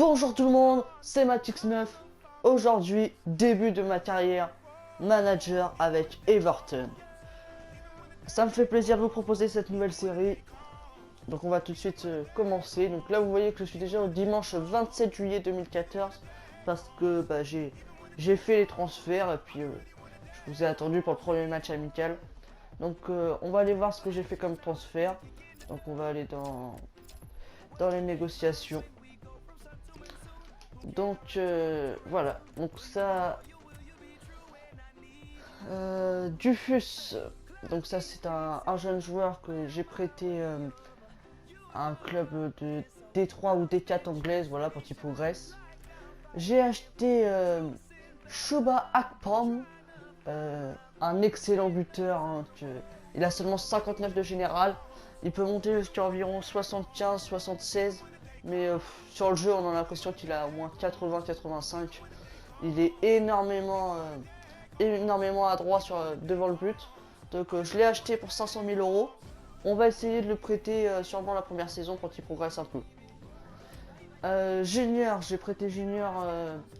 Bonjour tout le monde, c'est Matix9. Aujourd'hui, début de ma carrière manager avec Everton. Ça me fait plaisir de vous proposer cette nouvelle série. Donc on va tout de suite commencer. Donc là vous voyez que je suis déjà au dimanche 27 juillet 2014 parce que j'ai fait les transferts et puis je vous ai attendu pour le premier match amical. Donc on va aller voir ce que j'ai fait comme transfert. Donc on va aller dans les négociations. Donc voilà, donc ça Dufus, donc ça c'est un jeune joueur que j'ai prêté à un club de D3 ou D4 anglaise, voilà, pour qu'il progresse. J'ai acheté Shuba Akpom, un excellent buteur, hein, il a seulement 59 de général, il peut monter jusqu'à environ 75-76, mais sur le jeu on a l'impression qu'il a au moins 80-85. Il est énormément adroit devant le but. Donc je l'ai acheté pour 500 000 euros. On va essayer de le prêter sûrement la première saison quand il progresse un peu. Junior, j'ai prêté Junior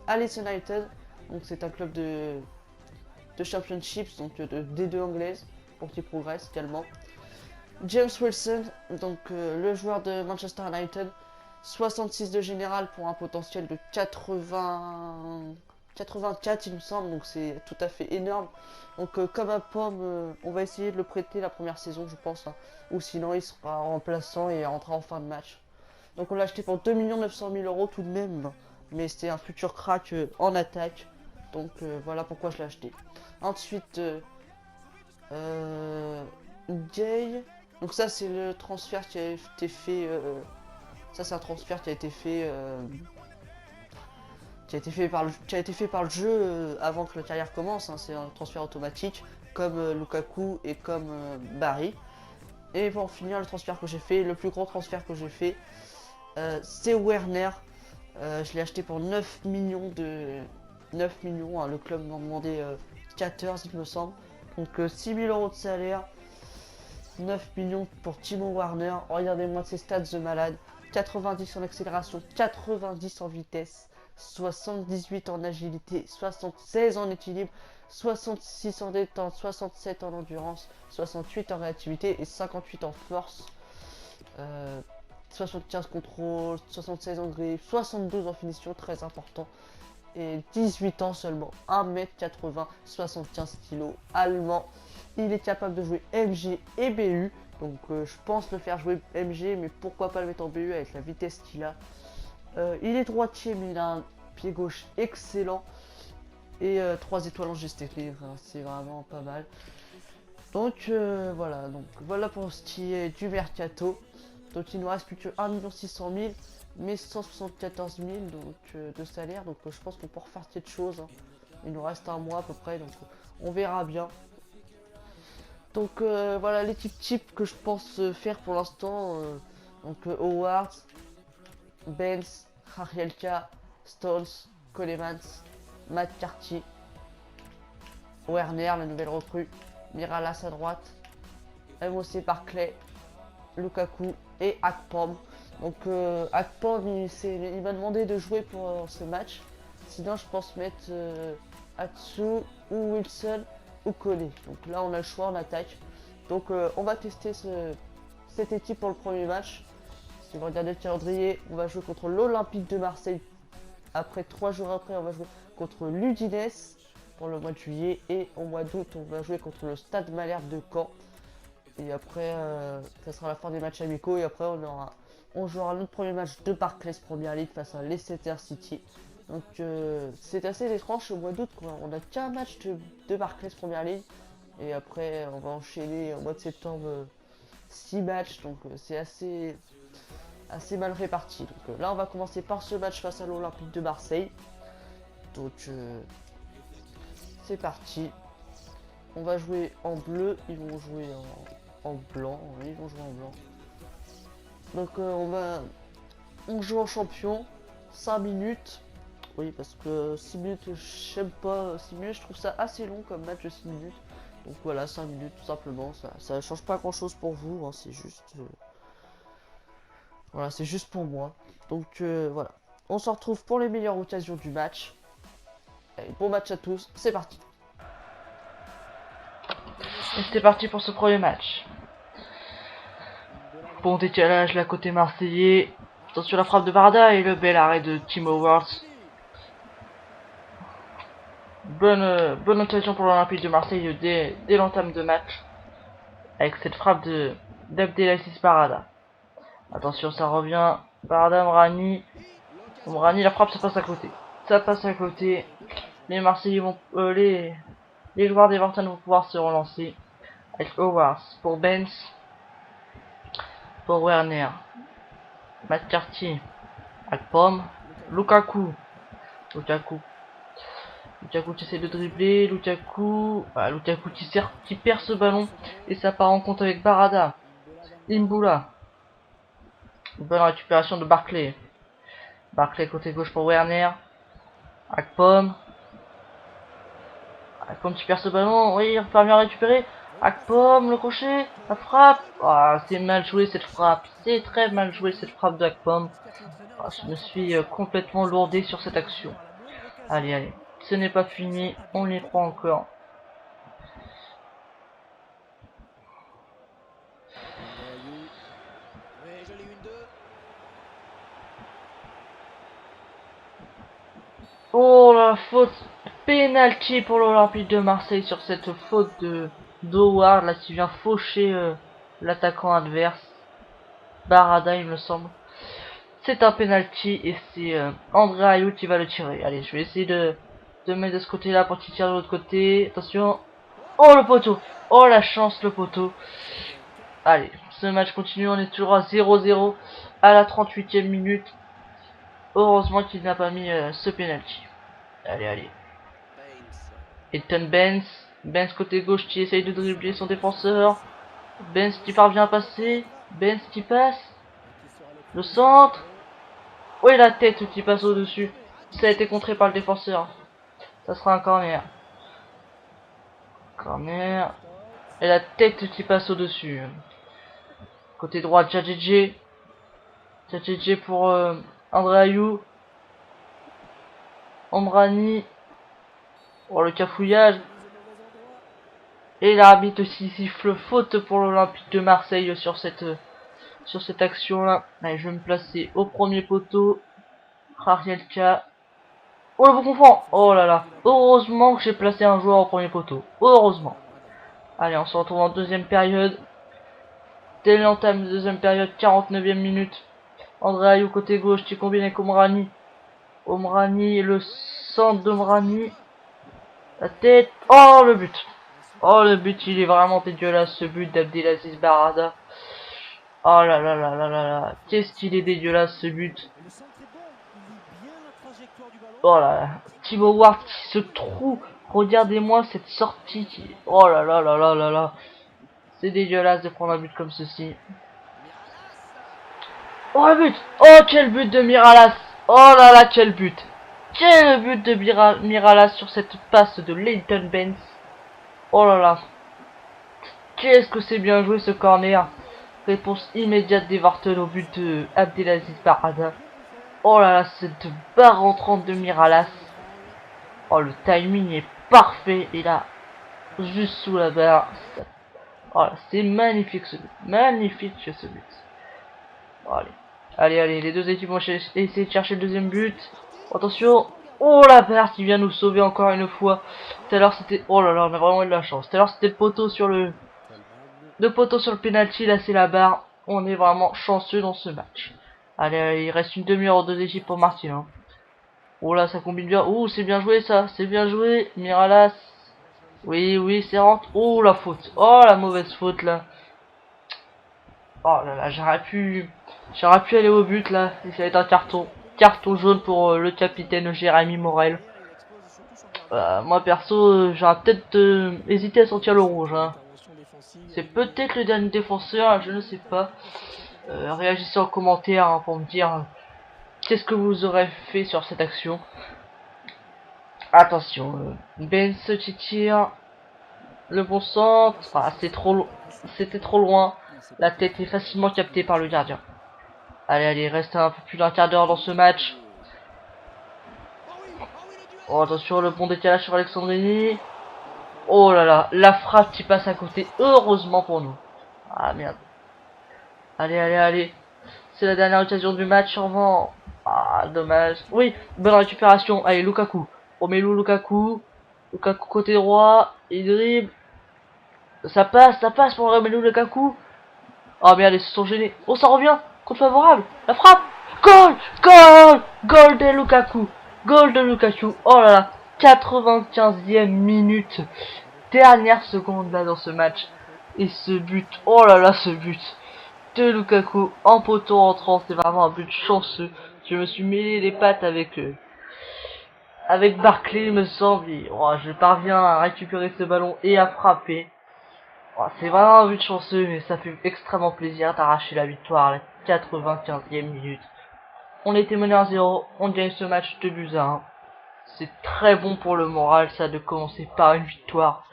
à Leeds United. Donc c'est un club de Championships, donc de D2 anglaise, pour qu'il progresse également. James Wilson, donc le joueur de Manchester United, 66 de général pour un potentiel de 84 il me semble, donc c'est tout à fait énorme. Donc comme un pomme, on va essayer de le prêter la première saison je pense, hein. Ou sinon il sera remplaçant et rentrera en fin de match. Donc on l'a acheté pour 2 900 000 euros tout de même, mais c'était un futur crack en attaque. Donc voilà pourquoi je l'ai acheté. Ensuite, Gay. Donc ça c'est le transfert qui a été fait. Ça c'est un transfert qui a été fait. Qui a été fait par le jeu avant que la carrière commence, hein. C'est un transfert automatique, comme Lukaku et comme Barry. Et pour finir, le transfert que j'ai fait, le plus gros transfert que j'ai fait, c'est Werner. Je l'ai acheté pour 9 millions de 9 millions, hein. Le club m'a demandé 14 il me semble. Donc 6 000 euros de salaire, 9 millions pour Timo Werner. Regardez-moi ses stats de malade. 90 en accélération, 90 en vitesse, 78 en agilité, 76 en équilibre, 66 en détente, 67 en endurance, 68 en réactivité et 58 en force. 75 contrôle, 76 en griffe, 72 en finition, très important. Et 18 ans seulement, 1m80, 75 kg, allemand. Il est capable de jouer MG et BU. Donc je pense le faire jouer MG, mais pourquoi pas le mettre en BU avec la vitesse qu'il a. Il est droitier, mais il a un pied gauche excellent. Et 3 étoiles en GSTP, c'est vraiment pas mal. Donc voilà pour ce qui est du mercato. Donc il ne nous reste plus que 1 600 000, mais 174 000 donc, de salaire. Donc je pense qu'on peut refaire quelque chose, hein. Il nous reste un mois à peu près, donc on verra bien. Donc voilà l'équipe type que je pense faire pour l'instant. Donc Howard, Benz, Harielka, Stones, Colemans, McCarthy, Werner, la nouvelle recrue, Miralas à droite, MOC Barclay, Lukaku et Akpom. Donc Akpom il m'a demandé de jouer pour ce match. Sinon je pense mettre Atsu ou Wilson ou Collet. Donc là on a le choix en attaque. Donc on va tester cette équipe pour le premier match. Si vous regardez le calendrier, on va jouer contre l'Olympique de Marseille. Après 3 jours après, on va jouer contre l'Udinese pour le mois de juillet. Et au mois d'août, on va jouer contre le Stade Malherbe de Caen. Et après, ça sera la fin des matchs amicaux. Et après, on jouera notre premier match de Barclays Premier League face à Leicester City. Donc c'est assez étrange au mois d'août. On n'a qu'un match de Barclays Premier League. Et après, on va enchaîner au mois de septembre 6 matchs. Donc c'est assez mal réparti. Donc là on va commencer par ce match face à l'Olympique de Marseille. Donc c'est parti. On va jouer en bleu, ils vont jouer en blanc. Oui, ils vont jouer en blanc. Donc on joue en champion 5 minutes. Oui, parce que 6 minutes, j'aime pas 6 minutes, je trouve ça assez long comme match de 6 minutes. Donc voilà, 5 minutes tout simplement, ça change pas grand chose pour vous, hein, c'est juste voilà, c'est juste pour moi. Donc voilà. On se retrouve pour les meilleures occasions du match. Allez, bon match à tous, c'est parti. Et c'est parti pour ce premier match. Bon décalage là côté marseillais. Attention la frappe de Barda et le bel arrêt de Timo Werner. Bonne occasion pour l'Olympique de Marseille dès l'entame de match. Avec cette frappe d'Abdelaziz Barada. Attention ça revient. Barada, Mrani. Mrani la frappe ça passe à côté. Ça passe à côté. Les Marseillais vont... les joueurs d'Everton vont pouvoir se relancer. Avec Howard pour Benz. Pour Werner. McCarthy. Akpom. Lukaku qui essaie de dribbler. Lukaku qui perd ce ballon. Et ça part en compte avec Barada. Imbula. Bonne récupération de Barclay. Barclay côté gauche pour Werner. Akpom qui perd ce ballon. Oui, il parvient à récupérer. Akpom, le crochet, la frappe. Ah, c'est mal joué cette frappe. C'est très mal joué cette frappe d'Akpom. Ah, je me suis complètement lourdé sur cette action. Allez. Ce n'est pas fini. On y croit encore. Oh la faute. Penalty pour l'Olympique de Marseille sur cette faute de d'Howard là qui vient faucher l'attaquant adverse. Barada il me semble. C'est un penalty et c'est André Ayew qui va le tirer. Allez, je vais essayer de mettre de ce côté là pour qu'il tire de l'autre côté. Attention. Oh le poteau. Oh la chance le poteau. Allez, ce match continue, on est toujours à 0-0 à la 38e minute. Heureusement qu'il n'a pas mis ce penalty. Allez. Ethan Benz. Benz côté gauche qui essaye de dribbler son défenseur. Benz qui parvient à passer. Benz qui passe. Le centre. Oui, la tête qui passe au-dessus. Ça a été contré par le défenseur. Ça sera un corner. Corner. Et la tête qui passe au-dessus. Côté droit, Djadjedje. Djadjedje pour André Ayew. Omrani. Oh, le cafouillage. Et l'arbitre aussi siffle faute pour l'Olympique de Marseille sur cette action-là. Allez, je vais me placer au premier poteau. Rarielka. Oh, le bon confort. Oh là là. Heureusement que j'ai placé un joueur au premier poteau. Heureusement. Allez, on se retrouve en deuxième période. Dès l'entame de deuxième période, 49e minute. André Ayew côté gauche qui combine avec Omrani. Omrani, le centre d'Omrani. La tête. Oh, le but. Oh, le but, il est vraiment dégueulasse, ce but d'Abdelaziz Barada. Oh là. Qu'est-ce qu'il est dégueulasse, ce but. Oh là là. Timo Ward qui se trouve. Regardez-moi cette sortie qui... Oh là. C'est dégueulasse de prendre un but comme ceci. Oh, le but. Oh, quel but de Miralas. Oh là là, quel but. Quel but de Miralas sur cette passe de Leighton Benz. Oh là là. Qu'est-ce que c'est bien joué ce corner. Réponse immédiate d'Everton au but de Abdelaziz Barada. Oh là là, cette barre entrante de Miralas. Oh, le timing est parfait. Et là, juste sous la barre. Oh là, c'est magnifique ce but. Magnifique ce but. Bon, allez, les deux équipes vont essayer de chercher le deuxième but. Attention. Oh, la barre qui vient nous sauver encore une fois. Tout à l'heure c'était... Oh là là, on a vraiment eu de la chance. Tout à l'heure c'était le poteau sur le... penalty, là c'est la barre. On est vraiment chanceux dans ce match. Allez, il reste une demi-heure aux deux équipes pour marquer. Hein. Oh là, ça combine bien. Oh, c'est bien joué ça. C'est bien joué. Miralas. Oui, c'est rentre. Oh, la faute. Oh, la mauvaise faute là. Oh là là, j'aurais pu aller au but là. Ça va être un carton. Carton jaune pour le capitaine Jérémy Morel. Moi perso, j'aurais peut-être hésité à sortir le rouge. Hein. C'est peut-être le dernier défenseur, je ne sais pas. Réagissez en commentaire hein, pour me dire qu'est-ce que vous aurez fait sur cette action. Attention, Benz qui tire. Le bon centre. Ah, c'était trop loin. La tête est facilement captée par le gardien. Allez, il reste un peu plus d'un quart d'heure dans ce match. Oh, attention, le bon décalage sur Alexandrini. Oh là là, la frappe qui passe à côté, heureusement pour nous. Ah merde. Allez, allez, allez. C'est la dernière occasion du match, en vent. Ah, dommage. Oui, bonne récupération. Allez, Lukaku. Romelu Lukaku. Lukaku côté droit. Il dribble. Ça passe pour Romelu Lukaku. Oh merde, ils se sont gênés. Oh, ça revient. Contre favorable. La frappe. Goal. Goal. Goal de Lukaku. Goal de Lukaku. Oh là là. 95e minute. Dernière seconde là dans ce match. Et ce but. Oh là là, ce but de Lukaku en poteau entrant, c'est vraiment un but chanceux. Je me suis mêlé les pattes avec Barclay, il me semble. Et, oh, je parviens à récupérer ce ballon et à frapper. Oh, c'est vraiment un but chanceux, mais ça fait extrêmement plaisir d'arracher la victoire à la 95e minute. On était mené à 0, on gagne ce match 2 buts à 1. C'est très bon pour le moral, ça, de commencer par une victoire.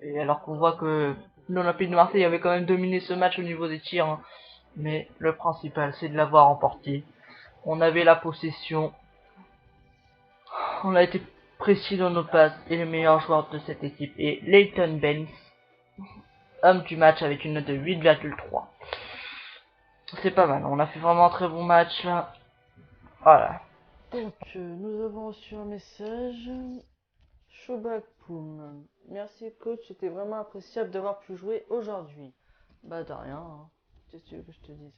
Et alors qu'on voit que l'Olympique de Marseille avait quand même dominé ce match au niveau des tirs, hein. Mais le principal, c'est de l'avoir emporté. On avait la possession, on a été précis dans nos passes, et le meilleur joueur de cette équipe est Leighton Baines, homme du match avec une note de 8,3. C'est pas mal, on a fait vraiment un très bon match là. Voilà. Donc, nous avons reçu un message. Shobak Poum. Merci coach, c'était vraiment appréciable d'avoir pu jouer aujourd'hui. Bah de rien, hein. Qu'est-ce que tu veux que je te dise?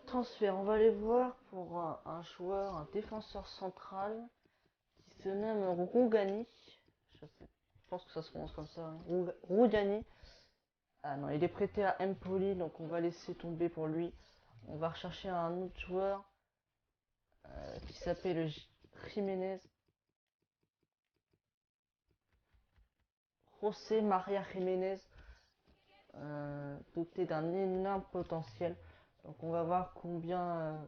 Transfert, on va aller voir pour un joueur, un défenseur central qui se nomme Rougani. Je pense que ça se prononce comme ça, hein. Rougani. Ah non, il est prêté à Empoli, donc on va laisser tomber pour lui. On va rechercher un autre joueur qui s'appelle Jiménez. José Maria Jiménez, doté d'un énorme potentiel. Donc on va voir combien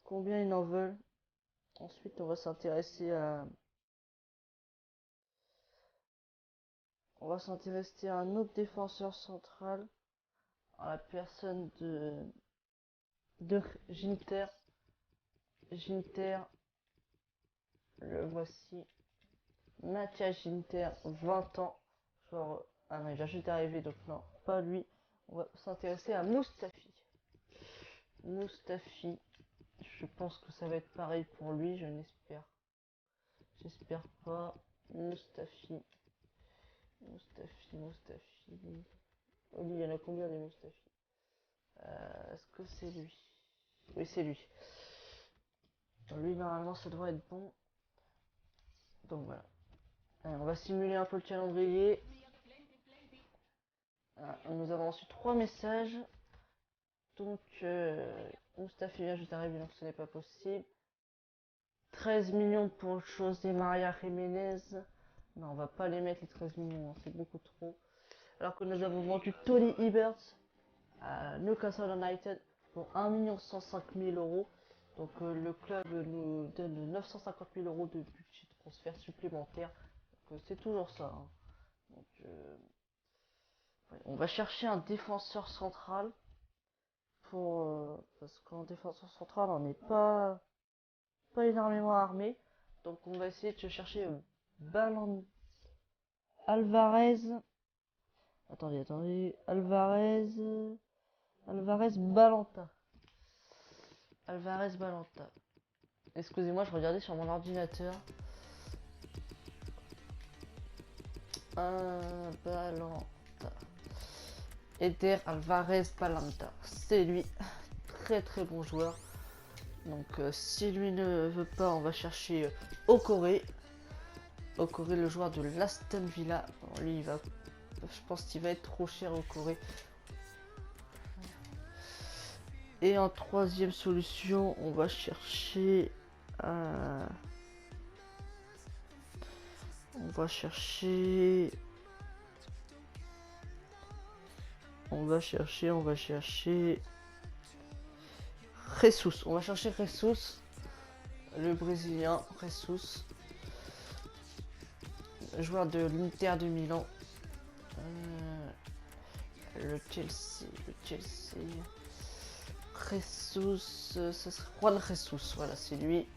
ils en veulent. Ensuite, on va s'intéresser à un autre défenseur central, à la personne de Ginter. Ginter, le voici. Mathias Ginter, 20 ans. Genre, ah non, il vient juste d'arriver, donc non, pas lui. On va s'intéresser à Moustafi. Moustafi, je pense que ça va être pareil pour lui, je n'espère. J'espère pas. Moustafi. Moustafi. Oh, il y en a combien des Moustafi? Est-ce que c'est lui? Oui, c'est lui. Lui, normalement, ça devrait être bon. Donc voilà. Allez, on va simuler un peu le calendrier. Nous avons reçu 3 messages. Donc, Moustafi vient juste d'arriver, donc ce n'est pas possible. 13 millions pour José Maria Jiménez. Non, on va pas les mettre les 13 millions, hein, c'est beaucoup trop. Alors que nous avons vendu Tony Hibbert à Newcastle United pour 1 105 000 euros. Donc le club nous donne 950 000 euros de budget de transfert supplémentaire. Donc c'est toujours ça, hein. Donc, ouais, on va chercher un défenseur central parce qu'en défenseur central on n'est pas énormément armé. Donc on va essayer de chercher Ballon Alvarez. Attendez. Alvarez Balanta. Alvarez Balanta. Excusez-moi, je regardais sur mon ordinateur. Balanta. Eder Alvarez Balanta. C'est lui. Très très bon joueur. Donc si lui ne veut pas, on va chercher Okore. Okore, le joueur de l'Aston Villa. Bon, lui, je pense qu'il va être trop cher Okore. Et en troisième solution, on va chercher On va chercher Jesus. On va chercher Jesus, le Brésilien Jesus, joueur de l'Inter de Milan. Le Chelsea. Jesus, ça serait Juan Jesus, voilà, c'est lui.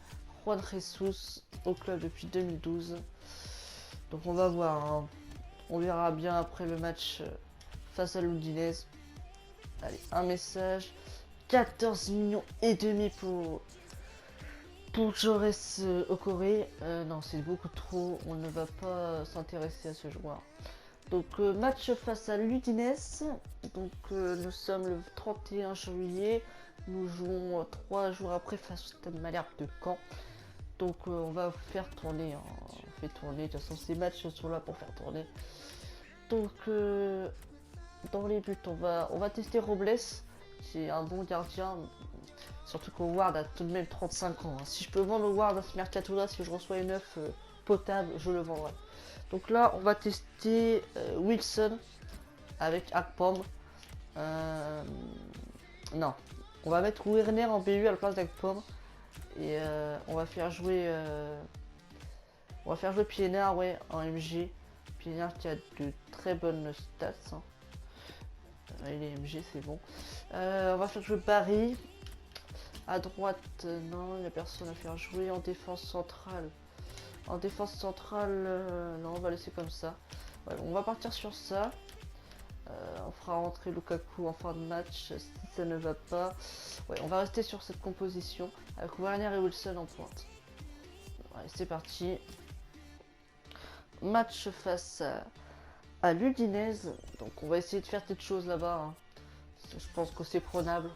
Juan Jesus au club depuis 2012. Donc on va voir, hein. On verra bien après le match face à l'Udinese. Allez, un message. 14 millions et demi pour Jores Okoré. Non, c'est beaucoup trop. On ne va pas s'intéresser à ce joueur. Donc match face à l'Udinese. Donc nous sommes le 31 juillet. Nous jouons 3 jours après face au Stade Malherbe de Caen. Donc on va faire tourner, hein. On fait tourner, de toute façon ces matchs sont là pour faire tourner. Donc dans les buts on va tester Robles, qui est un bon gardien. Surtout qu'Howard a tout de même 35 ans. Hein. Si je peux vendre Howard à ce mercato là, si je reçois une œuf potable, je le vendrai. Donc là on va tester Wilson avec Akpom. Non, on va mettre Werner en BU à la place d'Akpom. Et on va faire jouer Pienaar, ouais, en MG. Pienaar qui a de très bonnes stats, hein. Il est MG, c'est bon. On va faire jouer Barry. À droite, non, il n'y a personne à faire jouer. En défense centrale, non, on va laisser comme ça. Ouais, on va partir sur ça. On fera rentrer Lukaku en fin de match si ça ne va pas. Ouais, on va rester sur cette composition avec Werner et Wilson en pointe. Ouais, c'est parti. Match face à l'Udinese. Donc on va essayer de faire quelque chose là-bas, hein. Je pense que c'est prenable.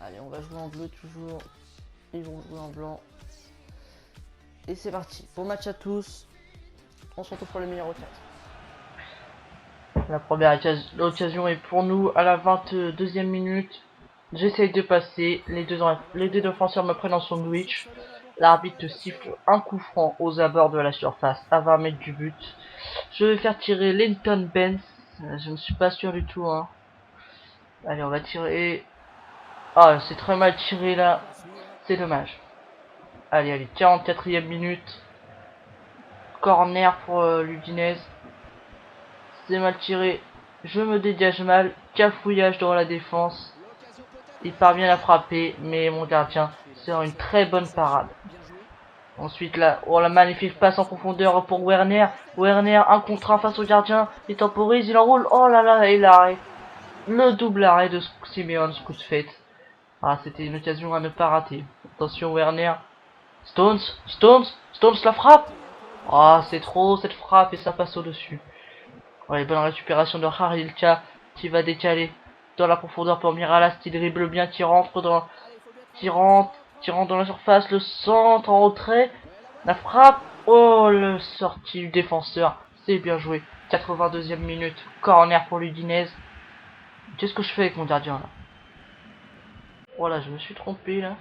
Allez, on va jouer en bleu toujours. Ils vont jouer en blanc. Et c'est parti. Bon match à tous. On se retrouve pour le meilleur au 4. La première occasion est pour nous à la 22e minute. J'essaye de passer. Les deux défenseurs me prennent en sandwich. L'arbitre siffle un coup franc aux abords de la surface à 20 mètres du but. Je vais faire tirer Linton Benz. Je ne suis pas sûr du tout, hein. Allez, on va tirer. Ah, c'est très mal tiré là. C'est dommage. Allez, 44e minute. Corner pour l'Udinese. C'est mal tiré. Je me dégage mal. Cafouillage dans la défense. Il parvient à frapper, mais mon gardien sert une très bonne parade. Ensuite là, oh la magnifique passe en profondeur pour Werner. Werner, un contre un face au gardien. Il temporise, il enroule. Oh là là, et l'arrêt. Le double arrêt de Simeone, ce coup de fête. Ah, c'était une occasion à ne pas rater. Attention Werner. Stones la frappe. Ah, c'est trop cette frappe et ça passe au-dessus. Ouais, bonne récupération de Harilka qui va décaler dans la profondeur pour Miralas qui dribble bien, qui rentre dans la surface, le centre en retrait, la frappe, oh le sorti du défenseur, c'est bien joué. 82e minute, corner pour l'Udinese. Qu'est-ce que je fais avec mon gardien là? Voilà, je me suis trompé là.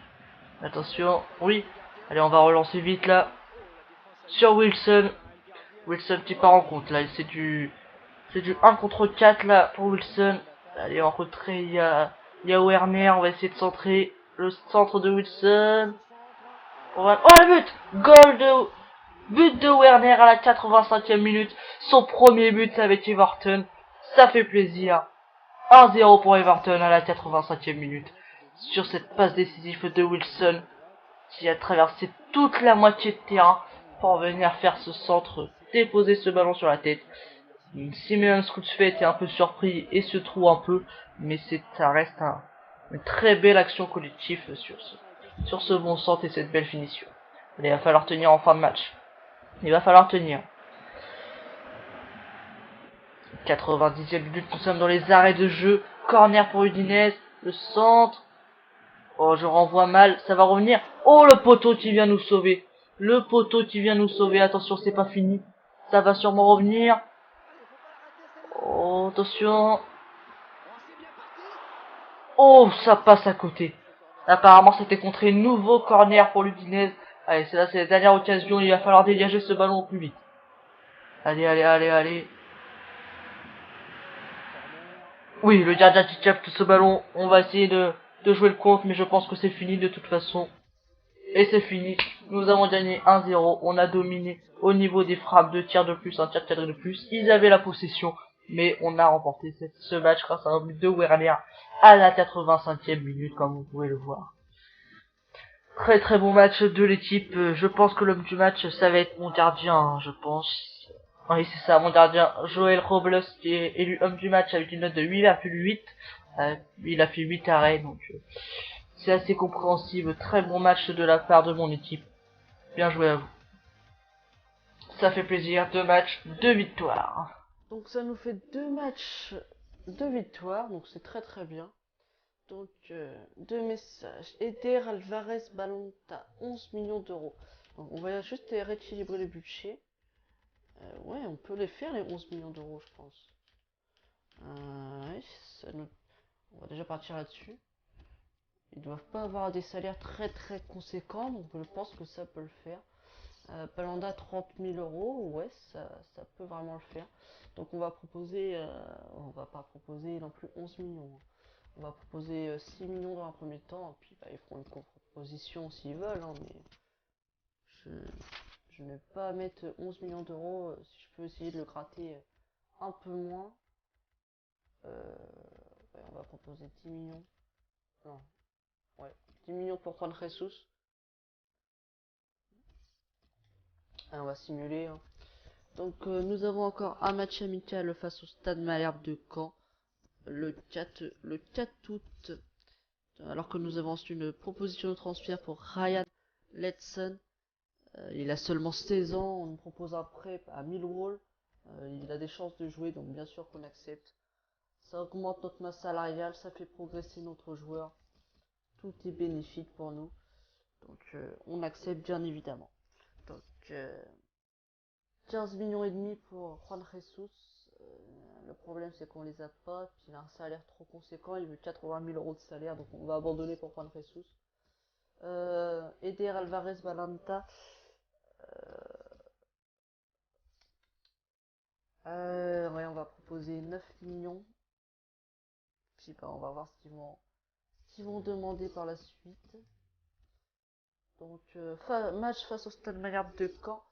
Attention, oui. Allez, on va relancer vite là. Sur Wilson. Wilson qui part en compte là, c'est du 1 contre 4 là pour Wilson. Allez, en retrait, il y a Werner, on va essayer de centrer. Le centre de Wilson. Oh le but! But de Werner à la 85e minute. Son premier but avec Everton. Ça fait plaisir. 1-0 pour Everton à la 85e minute. Sur cette passe décisive de Wilson, qui a traversé toute la moitié de terrain pour venir faire ce centre, déposer ce ballon sur la tête. Simeone Scoutfet était un peu surpris et se trouve un peu, mais ça reste une très belle action collective sur ce bon centre et cette belle finition. Il va falloir tenir en fin de match. Il va falloir tenir. 90e minute, nous sommes dans les arrêts de jeu. Corner pour Udinese, le centre. Oh, je renvoie mal, ça va revenir. Oh, le poteau qui vient nous sauver. Le poteau qui vient nous sauver. Attention, c'est pas fini. Ça va sûrement revenir. Oh, attention. Oh, ça passe à côté. Apparemment, c'était contré. Nouveau corner pour l'Udinese. Allez, c'est la dernière occasion. Il va falloir dégager ce ballon au plus vite. Allez. Oui, le gardien qui capte ce ballon. On va essayer de jouer le compte, mais je pense que c'est fini de toute façon. Et c'est fini. Nous avons gagné 1-0. On a dominé au niveau des frappes de tir de plus, un tir cadré de plus. Ils avaient la possession, mais on a remporté ce match grâce à un but de Werner à la 85e minute, comme vous pouvez le voir. Très très bon match de l'équipe. Je pense que l'homme du match, ça va être mon gardien, hein, je pense. Oui, c'est ça, mon gardien, Joël Robles, qui est élu homme du match avec une note de 8,8. Il a fait 8 arrêts, donc c'est assez compréhensible. Très bon match de la part de mon équipe. Bien joué à vous. Ça fait plaisir. 2 matchs, 2 victoires. Donc ça nous fait 2 matchs, 2 victoires, donc c'est très très bien. Donc, 2 messages. Eder Alvarez Balonta, 11 millions d'euros. Donc, on va juste rééquilibrer le budget. Ouais, on peut les faire les 11 millions d'euros, je pense. Ouais, on va déjà partir là-dessus. Ils doivent pas avoir des salaires très très conséquents, donc je pense que ça peut le faire. Palanda 30 000 euros, ouais, ça peut vraiment le faire. Donc on va proposer, on va pas proposer non plus 11 millions. On va proposer 6 millions dans un premier temps, et puis bah, ils feront une contre-proposition s'ils veulent, hein, mais je, je ne vais pas mettre 11 millions d'euros si je peux essayer de le gratter un peu moins. Ouais, on va proposer 10 millions. Non, ouais, 10 millions pour Juan Jesus. On va simuler. Hein. Donc nous avons encore un match amical face au Stade Malherbe de Caen le 4 août. Alors que nous avons reçu une proposition de transfert pour Ryan Letson. Il a seulement 16 ans, on nous propose un prêt à Millwall. Il a des chances de jouer, donc bien sûr qu'on accepte. Ça augmente notre masse salariale, ça fait progresser notre joueur. Tout est bénéfique pour nous. Donc on accepte bien évidemment. Donc 15 millions et demi pour Juan Jesus. Le problème c'est qu'on les a pas, puis il a un salaire trop conséquent, il veut 80 000 euros de salaire, donc on va abandonner pour Juan Jesus. Eder Alvarez Balanta. Ouais, on va proposer 9 millions. Puis bah, on va voir ce qu'ils vont demander par la suite. Donc, match face au Stade Malherbe de Caen.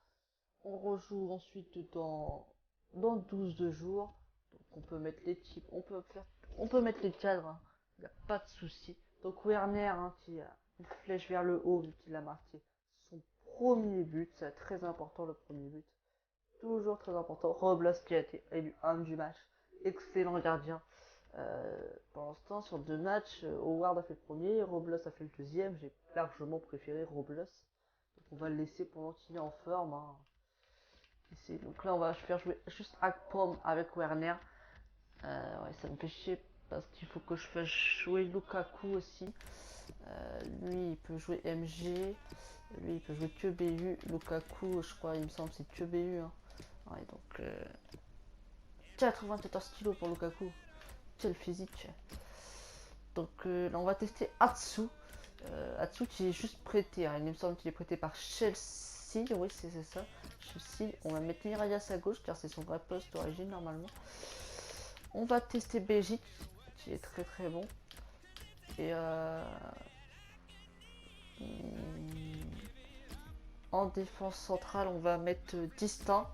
On rejoue ensuite dans 12 de jours. Donc, on peut mettre l'équipe, on peut mettre les cadres, hein. Il n'y a pas de souci. Donc, Werner, hein, qui a une flèche vers le haut, vu qu'il a marqué son premier but. C'est très important le premier but. Toujours très important. Robles qui a été élu homme du match. Excellent gardien. Pour l'instant, sur 2 matchs, Howard a fait le premier, Robles a fait le deuxième. J'ai largement préféré Robles. Donc on va le laisser pendant qu'il est en forme. Hein. Donc là, on va faire jouer juste Akpom avec Werner. Ouais, ça me fait chier parce qu'il faut que je fasse jouer Lukaku aussi. Lui, il peut jouer MG. Lui, il peut jouer que BU. Lukaku, je crois, il me semble, c'est que BU. Hein. Ouais, donc 94 kilos pour Lukaku. Quel physique. Donc là on va tester Atsu. Atsu qui est juste prêté. Hein. Il me semble qu'il est prêté par Chelsea. Oui c'est ça. Chelsea. On va mettre Mirallas à gauche car c'est son vrai poste d'origine normalement. On va tester Belgique qui est très très bon. Et en défense centrale on va mettre Distin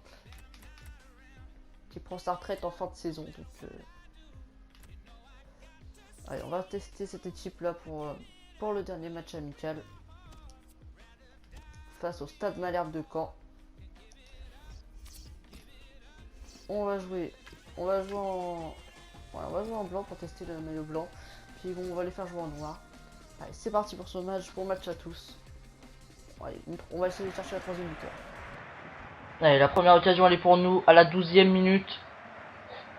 qui prend sa retraite en fin de saison. Donc allez, on va tester cette équipe là pour le dernier match amical face au Stade Malherbe de Caen. On va jouer en blanc pour tester le maillot blanc. Puis on va les faire jouer en noir. Allez, c'est parti pour ce match. Bon match à tous. Allez, on va essayer de chercher la troisième victoire. Allez, la première occasion elle est pour nous à la 12e minute.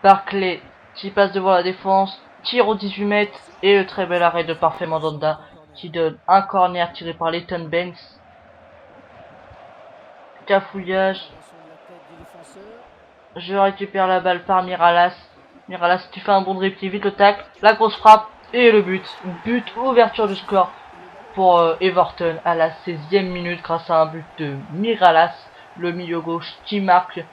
Barclay qui passe devant la défense, tire au 18 mètres et le très bel arrêt de Parfait Mandanda qui donne un corner tiré par Leighton Banks. Cafouillage. Je récupère la balle par Mirallas. Mirallas qui fait un bon dribble, vite le tacle, la grosse frappe et le but. But, ouverture du score pour Everton à la 16e minute grâce à un but de Mirallas, le milieu gauche qui marque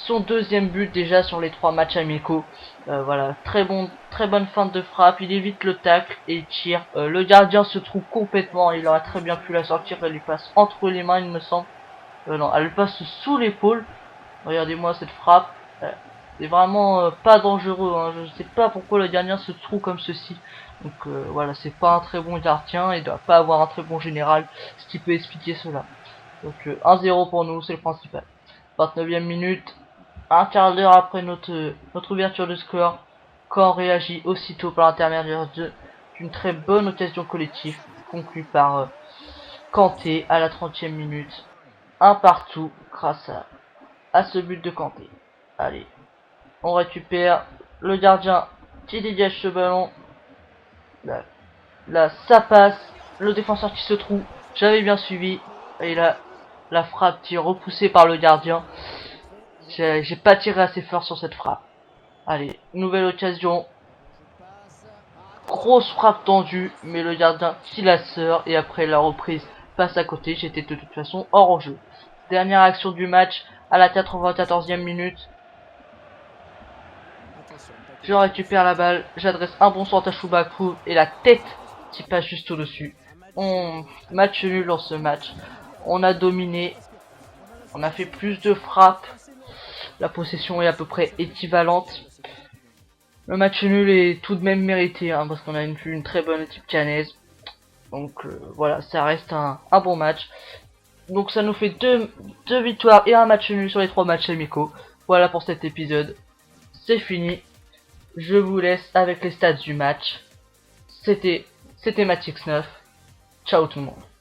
son deuxième but déjà sur les 3 matchs amicaux. Voilà, très bonne feinte de frappe, il évite le tacle et il tire. Le gardien se trouve complètement, il aurait très bien pu la sortir, elle lui passe entre les mains il me semble. Non, elle lui passe sous l'épaule. Regardez-moi cette frappe. C'est vraiment pas dangereux. Hein. Je sais pas pourquoi le gardien se trouve comme ceci. Donc voilà, c'est pas un très bon gardien, il doit pas avoir un très bon général, ce qui peut expliquer cela. Donc 1-0 pour nous, c'est le principal. 29e minute, un quart d'heure après notre ouverture de score, Caen réagit aussitôt par l'intermédiaire d'une très bonne occasion collective, conclue par Kanté à la 30e minute. Un partout grâce à ce but de Kanté. Allez, on récupère le gardien qui dégage ce ballon. Là, ça passe. Le défenseur qui se trouve, j'avais bien suivi. Et là, la frappe qui est repoussée par le gardien. J'ai pas tiré assez fort sur cette frappe. Allez, nouvelle occasion. Grosse frappe tendue, mais le gardien qui la sort. Et après la reprise passe à côté. J'étais de toute façon hors jeu. Dernière action du match à la 94e minute. Je récupère la balle, j'adresse un bon centre à Choubakou et la tête qui passe juste au-dessus. Match nul dans ce match. On a dominé, on a fait plus de frappes. La possession est à peu près équivalente. Le match nul est tout de même mérité parce qu'on a une très bonne équipe cannaise. Donc voilà, ça reste un bon match. Donc ça nous fait deux victoires et un match nul sur les 3 matchs amicaux. Voilà pour cet épisode. C'est fini. Je vous laisse avec les stats du match. C'était Matix 9. Ciao tout le monde.